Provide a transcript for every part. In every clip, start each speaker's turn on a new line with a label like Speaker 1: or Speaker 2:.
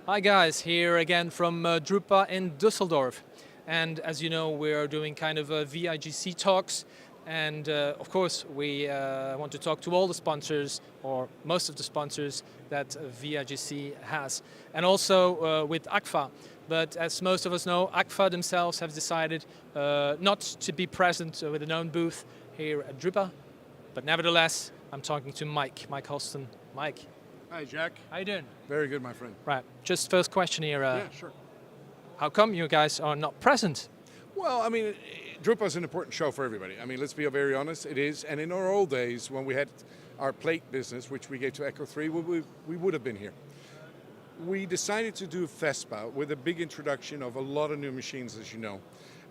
Speaker 1: Hi guys, here again from Drupa in Düsseldorf. And as you know, we are doing kind of VIGC talks. And of course, we want to talk to all the sponsors, or most of the sponsors that VIGC has. And also with AGFA. But as most of us know, AGFA themselves have decided not to be present with a known booth here at Drupa. But nevertheless, I'm talking to Mike Horsten. Mike.
Speaker 2: Hi, Jack.
Speaker 1: How you doing?
Speaker 2: Very good, my friend.
Speaker 1: Right. Just first question here.
Speaker 2: Yeah, sure.
Speaker 1: How come you guys are not present?
Speaker 2: Well, I mean, Drupa is an important show for everybody. I mean, let's be very honest, it is. And in our old days, when we had our plate business, which we gave to Echo 3, we would have been here. We decided to do FESPA with a big introduction of a lot of new machines, as you know.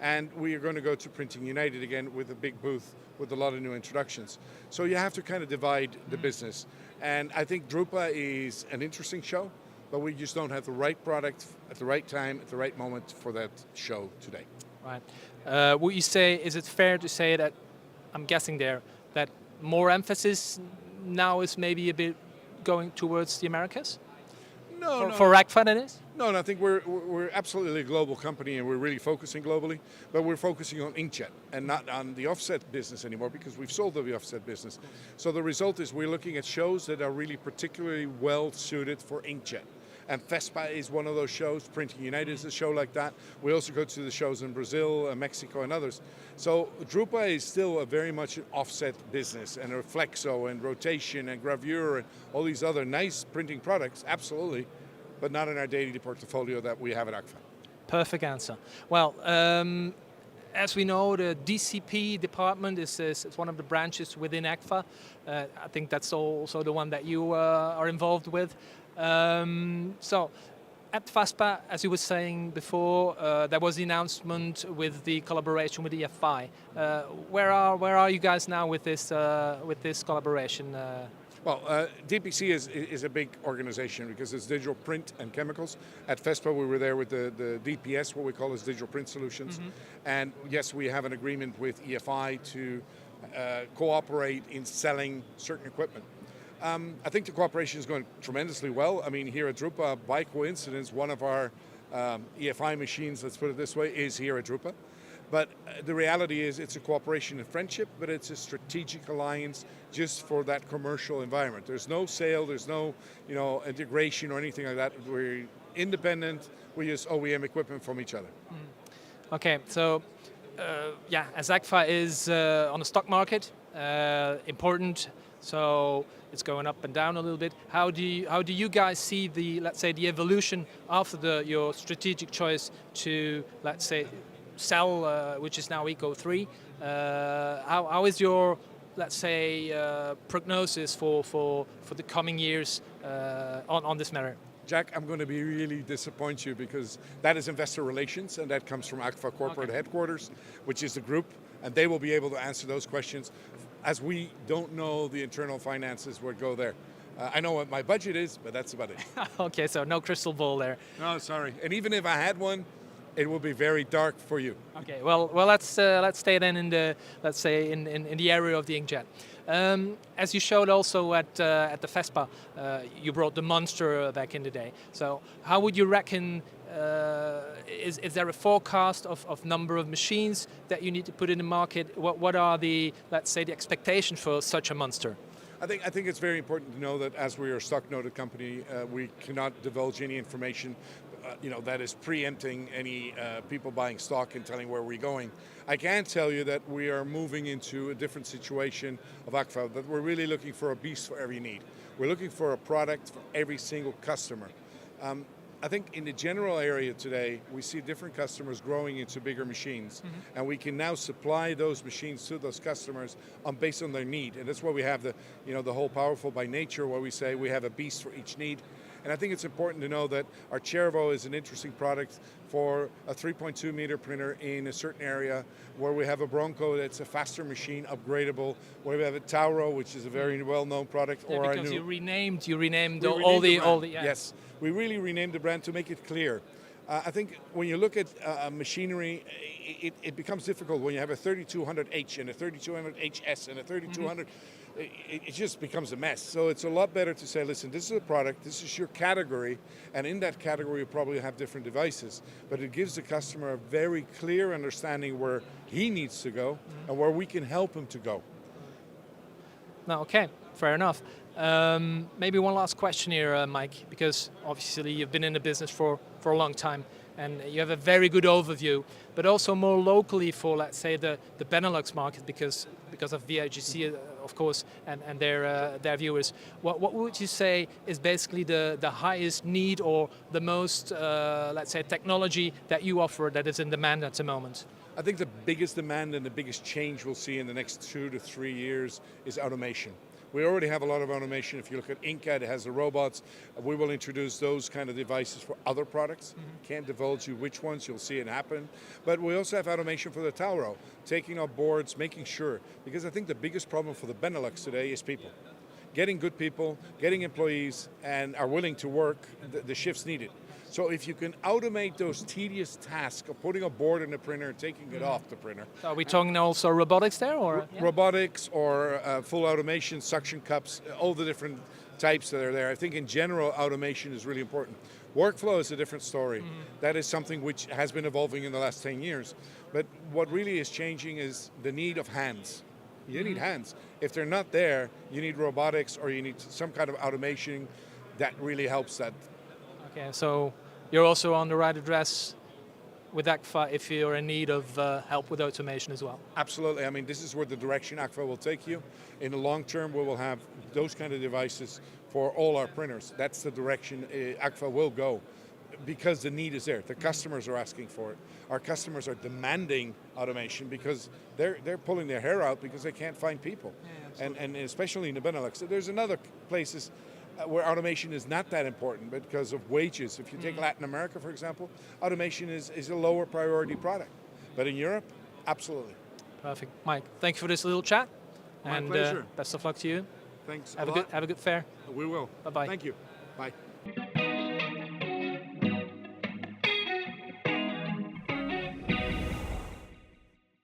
Speaker 2: And we are going to go to Printing United again with a big booth with a lot of new introductions. So you have to kind of divide the business. And I think Drupa is an interesting show, but we just don't have the right product at the right time, at the right moment for that show today.
Speaker 1: Right. Would you say, is it fair to say that, I'm guessing there, that more emphasis now is maybe a bit going towards the Americas?
Speaker 2: No,
Speaker 1: For AGFA, that is?
Speaker 2: No, I think we're absolutely a global company and we're really focusing globally, but we're focusing on inkjet and not on the offset business anymore because we've sold the offset business. So the result is we're looking at shows that are really particularly well suited for inkjet. And FESPA is one of those shows, Printing United is a show like that. We also go to the shows in Brazil, Mexico and others. So Drupa is still a very much an offset business and a flexo and rotation and gravure and all these other nice printing products, absolutely, but not in our daily portfolio that we have at AGFA.
Speaker 1: Perfect answer. Well, as we know, the DCP department is one of the branches within AGFA. I think that's also the one that you are involved with. So, at FASPA, as you were saying before, there was the announcement with the collaboration with EFI. Where are you guys now with this collaboration?
Speaker 2: Well, DPC is a big organization because it's digital print and chemicals. At FESPA, we were there with the DPS, what we call as digital print solutions. And yes, we have an agreement with EFI to cooperate in selling certain equipment. I think the cooperation is going tremendously well. I mean, here at Drupa, by coincidence, one of our EFI machines, let's put it this way, is here at Drupa. But the reality is it's a cooperation and friendship, but it's a strategic alliance just for that commercial environment. There's no sale, there's no integration or anything like that. We're independent, we use OEM equipment from each other.
Speaker 1: Okay, so yeah, as AGFA is on the stock market, important, so it's going up and down a little bit. How do you guys see the, let's say, the evolution after your strategic choice to, let's say, sell, which is now Eco 3? How is your, let's say, prognosis for the coming years on this matter?
Speaker 2: Jack, I'm going to be really disappoint you because that is investor relations and that comes from AGFA corporate headquarters, which is the group, and they will be able to answer those questions as we don't know the internal finances would go there. I know what my budget is, but that's about it.
Speaker 1: Okay, so no crystal ball there.
Speaker 2: No, sorry. And even if I had one, it will be very dark for you.
Speaker 1: Okay, well, let's stay then in the, let's say, in the area of the inkjet. As you showed also at the FESPA, you brought the Monster back in the day. So how would you reckon? Is there a forecast of number of machines that you need to put in the market? What are the, let's say, the expectation for such a Monster?
Speaker 2: I think it's very important to know that as we are a stock-noted company, we cannot divulge any information that is preempting any people buying stock and telling where we're going. I can tell you that we are moving into a different situation of AGFA, that we're really looking for a beast for every need. We're looking for a product for every single customer. I think in the general area today, we see different customers growing into bigger machines, and we can now supply those machines to those customers based on their need. And that's why we have the whole Powerful by Nature, where we say we have a beast for each need. And I think it's important to know that our Cervo is an interesting product for a 3.2 meter printer in a certain area, where we have a Bronco that's a faster machine, upgradable, where we have a Tauro, which is a very well-known product.
Speaker 1: Yeah,
Speaker 2: or
Speaker 1: because
Speaker 2: you
Speaker 1: renamed all the
Speaker 2: Yes, we really renamed the brand to make it clear. I think when you look at machinery, it becomes difficult when you have a 3200H and a 3200HS and a 3200. It just becomes a mess. So it's a lot better to say, listen, this is a product, this is your category, and in that category you probably have different devices. But it gives the customer a very clear understanding where he needs to go and where we can help him to go.
Speaker 1: No, okay, fair enough. Maybe one last question here, Mike, because obviously you've been in the business for a long time and you have a very good overview, but also more locally for, let's say, the Benelux market because of VIGC, of course, and their viewers. What would you say is basically the highest need or the most, let's say, technology that you offer that is in demand at the moment?
Speaker 2: I think the biggest demand and the biggest change we'll see in the next 2 to 3 years is automation. We already have a lot of automation. If you look at Inca, it has the robots. We will introduce those kind of devices for other products. Can't divulge you which ones, you'll see it happen. But we also have automation for the Tauro, taking our boards, making sure, because I think the biggest problem for the Benelux today is people. Getting good people, getting employees, and are willing to work the shifts needed. So if you can automate those tedious tasks of putting a board in the printer and taking it off the printer.
Speaker 1: So are we talking also robotics there? Or
Speaker 2: robotics or full automation, suction cups, all the different types that are there. I think in general automation is really important. Workflow is a different story. That is something which has been evolving in the last 10 years. But what really is changing is the need of hands. You need hands. If they're not there, you need robotics or you need some kind of automation that really helps that.
Speaker 1: Okay, so you're also on the right address with AGFA if you're in need of help with automation as well.
Speaker 2: Absolutely. I mean, this is where the direction AGFA will take you. In the long term, we will have those kind of devices for all our printers. That's the direction AGFA will go because the need is there. The customers are asking for it. Our customers are demanding automation because they're pulling their hair out because they can't find people. Yeah, and especially in the Benelux. There's another places where automation is not that important because of wages. If you take Latin America, for example, automation is a lower priority product. But in Europe, absolutely.
Speaker 1: Perfect. Mike, thank you for this little chat.
Speaker 2: My pleasure.
Speaker 1: Best of luck to you.
Speaker 2: Thanks
Speaker 1: Have a good fair.
Speaker 2: We will.
Speaker 1: Bye-bye.
Speaker 2: Thank you. Bye.